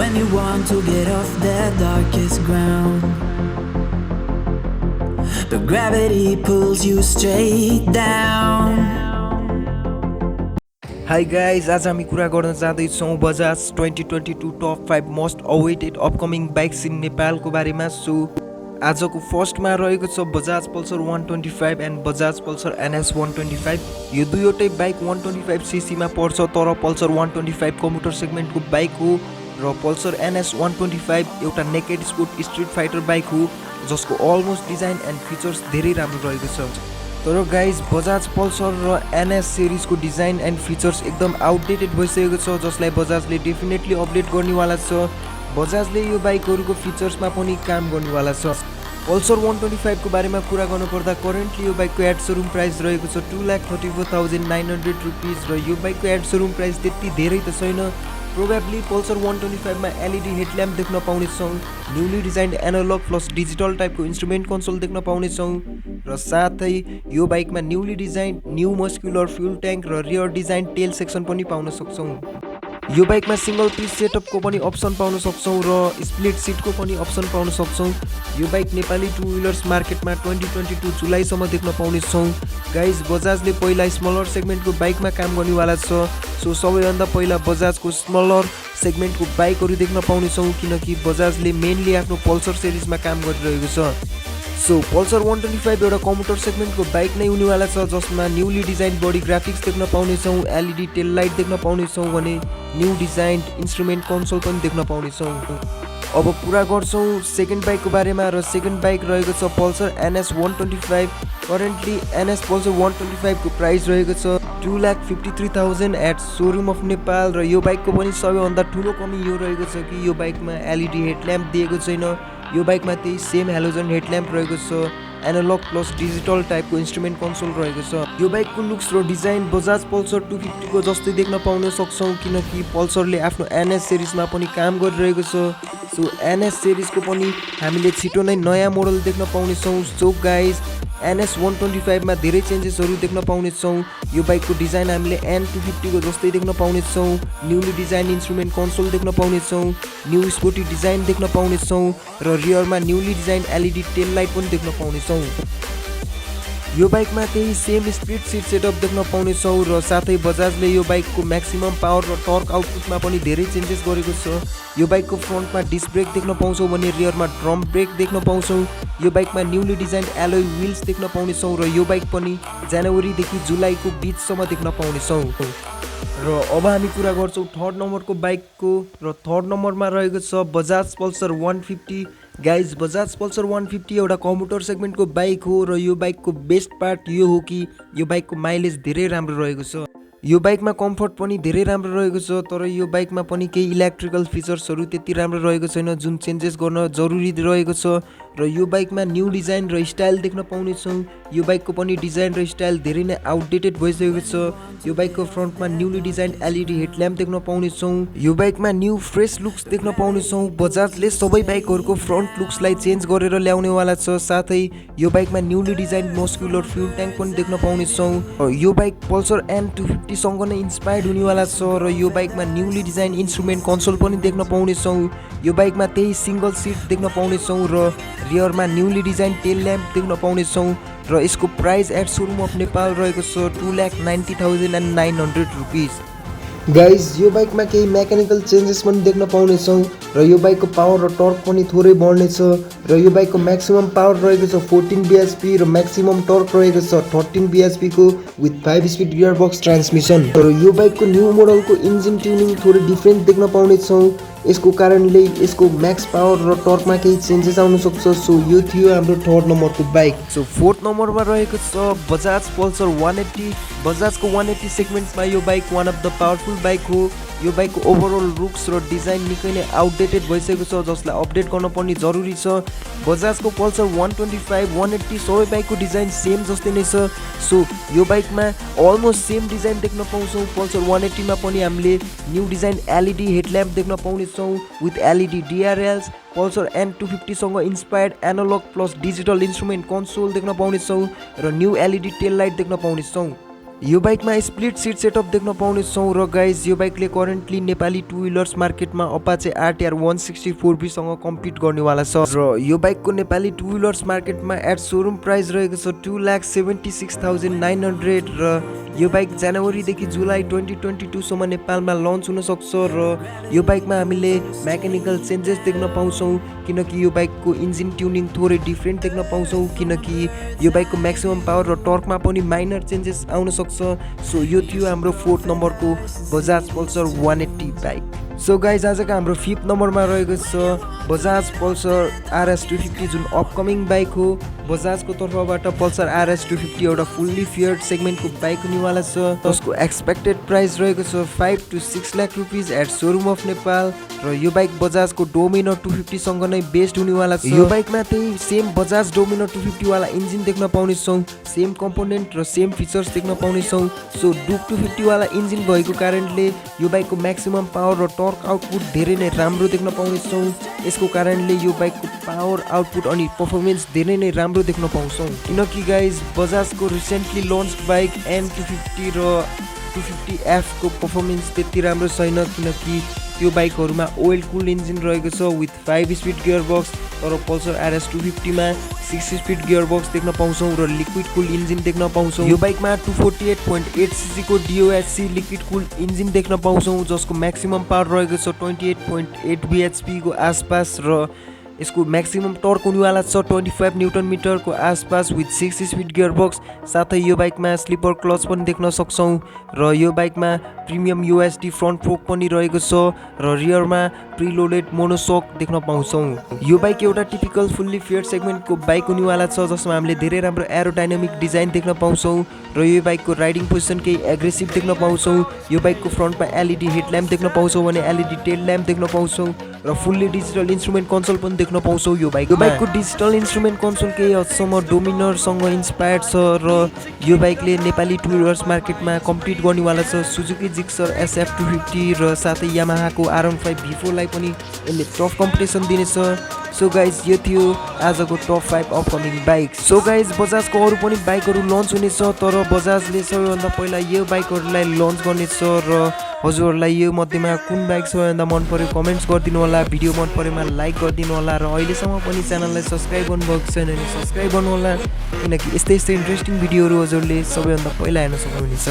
when you want to get off that darkest ground, but gravity pulls you straight down. Hi guys, आज हामी कुरा गर्न जाँदैछौँ Bajaj 2022 top 5 most awaited upcoming bikes in नेपालको बारेमा। So आजको फर्स्टमा रहेको छ Bajaj Pulsar 125 and Bajaj Pulsar NS 125। यो दुईवटै बाइक 125 सीसीमा पर्छ, तर पल्सर 125 कम्प्युटर सेगमेन्टको बाइक हो र पल्सर NS 125 एउटा naked sport street fighter bike हो जसको अलमोस्ट डिजाइन एन्ड फिचर्स धेरै राम्रो रहेको छ। तर गाइज बजाज पल्सर र NS सिरिजको डिजाइन एन्ड फिचर्स एकदम आउटडेटेड भइसकेको छ, जसलाई बजाजले डेफिनेटली अपडेट गर्नेवाला छ। बजाजले यो बाइकहरूको फिचर्समा पनि काम गर्नेवाला छ। पल्सर 125 को बारेमा कुरा गर्नुपर्दा करेन्टली यो बाइकको एड सोरुम प्राइस रहेको छ 2,34,900 रुपिस र यो बाइकको एड सोरुम प्राइस त्यति धेरै त छैन। प्रोबेबली पल्सर 125 मा LED हेडल्याम्प देख्न पाउनेछौँ, newly designed analog plus digital टाइपको इन्स्ट्रुमेन्ट कन्सोल देख्न पाउनेछौँ र साथै यो बाइकमा newly designed new muscular fuel tank र रियर डिजाइन टेल सेक्सन पनि पाउन सक्छौँ। यो बाइकमा सिंगल पिस सेटअपको पनि अप्सन पाउन सक्छौँ र स्प्लिट सिटको पनि अप्सन पाउन सक्छौँ। यो बाइक नेपाली टु व्हिलर्स मार्केटमा 2022 जुलाईसम्म देख्न पाउनेछौँ। गाइज बजाजले पहिला स्मलर सेगमेन्टको बाइकमा काम गर्नेवाला छ। सो सबैभन्दा पहिला बजाजको स्मलर सेगमेन्टको बाइकहरू देख्न पाउनेछौँ, किनकि बजाजले मेनली आफ्नो पल्सर सिरिजमा काम गरिरहेको छ। सो पल्सर 125 एउटा कम्प्युटर सेगमेन्टको बाइक नै हुनेवाला छ, जसमा न्यूली डिजाइन बडी ग्राफिक्स देख्न पाउनेछौँ, LED टेल लाइट देख्न पाउनेछौँ भने न्यू डिजाइन इन्स्ट्रुमेन्ट कन्सोल पनि देख्न पाउनेछौँ। अब कुरा गर्छौँ सेकेन्ड बाइकको बारेमा र सेकेन्ड बाइक रहेको छ Pulsar NS 125। Currently NS Pulsar 125 को प्राइस रहेको छ 2,53,000 एट सोरुम अफ नेपाल र यो बाइकको पनि सबैभन्दा ठुलो कमी यो रहेको छ कि यो बाइकमा LED हेडल्याम्प दिएको छैन। यो बाइकमा त्यही सेम हेलोजन हेडल्याम्प रहेको छ, एनालग प्लस डिजिटल टाइपको इन्स्ट्रुमेन्ट कन्सोल रहेको छ। यो बाइकको लुक्स र डिजाइन बजाज पल्सर 250 को जस्तै देख्न पाउन सक्छौँ, किनकि पल्सरले आफ्नो NS सिरिजमा पनि काम गरिरहेको छ। सो NS सिरिजको पनि हामीले छिटो नै नयाँ मोडल देख्न पाउनेछौँ। सो गाइज NS 125 मा धेरै चेन्जेसहरू देख्न पाउनेछौँ। यो बाइकको डिजाइन हामीले N250 को जस्तै देख्न पाउनेछौँ, न्यूली डिजाइन इन्स्ट्रुमेन्ट कन्सोल देख्न पाउनेछौँ, न्यू स्पोर्टी डिजाइन देख्न पाउनेछौँ र रियरमा newly design LED tail light पनि देख्न पाउनेछौँ। यो बाइकमा त्यही सेम स्प्लिट सिट सेटअप देख्न पाउनेछौँ र साथै बजाजले यो बाइकको म्याक्सिमम पावर र टर्क आउटपुटमा पनि धेरै चेन्जेस गरेको छ। यो बाइकको फ्रन्टमा डिस्क ब्रेक देख्न पाउँछौँ भने रियरमा ड्रम ब्रेक देख्न पाउँछौँ। यो बाइकमा न्यूली डिजाइन्ड एलोय व्हील्स देख्न पाउनेछौँ र यो बाइक पनि जनवरीदेखि जुलाईको बिचसम्म देख्न पाउनेछौँ। र अब हामी कुरा गर्छौँ थर्ड नम्बरको बाइकको र थर्ड नम्बरमा रहेको छ Bajaj Pulsar 150। Guys Bajaj Pulsar 150 एउटा कम्प्युटर सेगमेन्टको बाइक हो र यो बाइकको बेस्ट पार्ट यो हो कि यो बाइकको माइलेज धेरै राम्रो रहेको छ। यो बाइकमा कम्फर्ट पनि धेरै राम्रो रहेको छ, तर यो बाइकमा पनि केही इलेक्ट्रिकल फिचर्सहरू त्यति राम्रो रहेको छैन जुन चेन्जेस गर्न जरुरी रहेको छ। र यो बाइकमा न्यू डिजाइन र स्टाइल देख्न पाउनेछौँ। यो बाइकको पनि डिजाइन र स्टाइल धेरै नै आउटडेटेड भइसकेको छ। यो बाइकको फ्रन्टमा न्यूली डिजाइन LED हेडल्याम्प देख्न पाउनेछौँ। यो बाइकमा न्यू फ्रेस लुक्स देख्न पाउनेछौँ। बजाजले सबै बाइकहरूको फ्रन्ट लुक्सलाई चेन्ज गरेर ल्याउनेवाला छ। साथै यो बाइकमा newly design muscular fuel tank पनि देख्न पाउनेछौँ। यो बाइक पल्सर N250 सँग नै इन्स्पायर्ड हुनेवाला छ र यो बाइकमा न्यूली डिजाइन इन्स्ट्रुमेन्ट कन्सोल पनि देख्न पाउनेछौँ। यो बाइकमा त्यही सिंगल सिट देख्न पाउनेछौँ र रियरमा न्यूली डिजाइन टेल ल्याम्प देख्न पाउनेछौँ र यसको price at showroom of Nepal रहेको छ 2,90,900 रुपिस। गाइज यो बाइकमा केही मेकानिकल चेन्जेस पनि देख्न पाउनेछौँ र यो बाइकको पावर र टर्क पनि थोरै बढ्नेछ र यो बाइकको म्याक्सिमम पावर रहेको छ 14 bhp र म्याक्सिमम टर्क रहेको छ 13 bhp को with 5 speed gear box transmission. र यो बाइकको न्यू मोडलको इन्जिन ट्युनिङ थोरै डिफ्रेन्ट देख्न पाउनेछौँ। यसको कारणले यसको म्याक्स पावर र टर्कमा केही चेन्जेस आउन सक्छ। सो यो थियो हाम्रो थर्ड नम्बरको बाइक। सो फोर्थ नम्बरमा रहेको छ बजाज पल्सर 180। बजाजको 180 सेगमेन्टमा यो bike one of the powerful bike हो। यो बाइकको ओभरअल लुक्स र डिजाइन निकै नै आउटडेटेड भइसकेको छ, जसलाई अपडेट गर्न पनि जरुरी छ। बजाजको पल्सर 125, 180 सबै बाइकको डिजाइन सेम जस्तै नै छ। सो यो बाइकमा अलमोस्ट सेम डिजाइन देख्न पाउँछौँ। पल्सर 180 मा पनि हामीले न्यू डिजाइन LED हेडल्याम्प देख्न पाउनेछौँ with LED DRLs। Pulsar N250 सँग inspired analog plus digital instrument console देख्न पाउनेछौँ र न्यू LED टेल लाइट देख्न पाउनेछौँ। यो बाइकमा स्प्लिट सिट सेटअप देख्न पाउनेछौँ र गाइज यो बाइकले करेन्टली नेपाली टु व्हिलर्स मार्केटमा अपाचे आरटीआर 164B सँग कम्पिट गर्नेवाला छ र यो बाइकको नेपाली टु व्हिलर्स मार्केटमा एट सोरुम प्राइस रहेको छ 2,76,900 र यो बाइक जनवरीदेखि जुलाई 2022 सम्म नेपालमा लन्च हुन सक्छ र यो बाइकमा हामीले मेकानिकल चेन्जेस देख्न पाउँछौँ किनकि यो बाइकको इन्जिन ट्युनिङ थोरै डिफ्रेन्ट देख्न पाउँछौँ किनकि यो बाइकको म्याक्सिमम पावर र टर्कमा पनि माइनर चेन्जेस आउन सक्छ। सो यो थियो हाम्रो 4th नम्बरको Bajaj Pulsar 180 bike. So guys आजको हाम्रो 5th नम्बरमा रहेको छ बजाज पल्सर RS 250 जुन अपकमिङ बाइक हो। बजाजको तर्फबाट पल्सर RS 250 एउटा फुल्ली फियर्ड सेगमेन्टको बाइक हुनेवाला छ। जसको एक्सपेक्टेड प्राइस रहेको छ 5 to 6 lakh rupees at showroom of Nepal र यो बाइक बजाजको डोमिनर 250 सँग नै बेस्ड हुनेवाला छ। यो बाइकमा त्यही सेम बजाज डोमिनर 250 वाला इन्जिन देख्न पाउनेछौँ, सेम कम्पोनेन्ट र सेम फिचर्स देख्न पाउनेछौँ। सो डुक 250 वाला इन्जिन भएको कारणले यो बाइकको म्याक्सिमम पावर र टर्क आउटपुट धेरै नै राम्रो देख्न पाउनेछौँ। यसको कारणले यो बाइकको पावर आउटपुट अनि पर्फर्मेन्स धेरै नै राम्रो देख्न पाउँछौँ किनकि गाइज बजाजको रिसेन्टली लन्च बाइक N250 र 250F को पर्फर्मेन्स त्यति राम्रो छैन किनकि त्यो बाइकहरूमा ओइल कुल इन्जिन रहेको छ विथ 5 स्पिड गियर बक्स, तर पल्सर RS 250 मा 6 स्पिड गियर बक्स देख्न पाउँछौँ र लिक्विड कुल इन्जिन देख्न पाउँछौँ। यो बाइकमा 248.8cc को DOHC लिक्विड कुल इन्जिन देख्न पाउँछौँ जसको म्याक्सिमम पावर रहेको छ 28.8 bhp को आसपास र यसको म्याक्सिमम टर्क हुनेवाला छ 25 न्युटन मिटरको आसपास विथ 6 स्पिड गियर बक्स। साथै यो बाइकमा स्लिपर क्लच पनि देख्न सक्छौँ र यो बाइकमा प्रिमियम USD फ्रन्ट फोक पनि रहेको छ र रियरमा प्रिलोडेड मोनोसक देख्न पाउँछौँ। यो बाइक एउटा टिपिकल फुल्ली फियर्ड सेगमेन्टको बाइक हुनेवाला छ जसमा हामीले धेरै राम्रो एरोडाइनामिक डिजाइन देख्न पाउँछौँ र यो बाइकको राइडिङ पोजिसन केही एग्रेसिभ देख्न पाउँछौँ। यो बाइकको फ्रन्टमा LED हेडल्याम्प देख्न पाउँछौँ भने LED टेल ल्याम्प देख्न पाउँछौँ र फुल्ली डिजिटल इन्स्ट्रुमेन्ट कन्सोल पनि देख्न पाउँछौँ। यो बाइकको डिजिटल इन्स्ट्रुमेन्ट कन्सोल केही हदसम्म डोमिनरसँग इन्सपायर्ड छ र यो बाइकले नेपाली टु व्हिलर्स मार्केटमा कम्पिट गर्नेवाला छ सुजुकी जिक्सर SF 250 र साथै यामाहाको R15 V4 लाई पनि यसले टफ कम्पिटिसन दिनेछ। सो गाइज यो थियो आजको top 5 upcoming bike. So guys बजाजको अरू पनि बाइकहरू लन्च हुनेछ तर बजाजले सबैभन्दा पहिला यो बाइकहरूलाई लन्च गर्नेछ र हजुरहरूलाई यो मध्येमा कुन बाइक सबैभन्दा मन पर्यो कमेन्ट्स गरिदिनु होला, भिडियो मन परेमा लाइक गरिदिनु होला र अहिलेसम्म पनि च्यानललाई सब्सक्राइब गर्नुभएको छैन भने सब्सक्राइब गर्नु होला किनकि यस्तै इन्ट्रेस्टिङ भिडियोहरू हजुरले सबैभन्दा पहिला हेर्न सक्नुहुनेछ।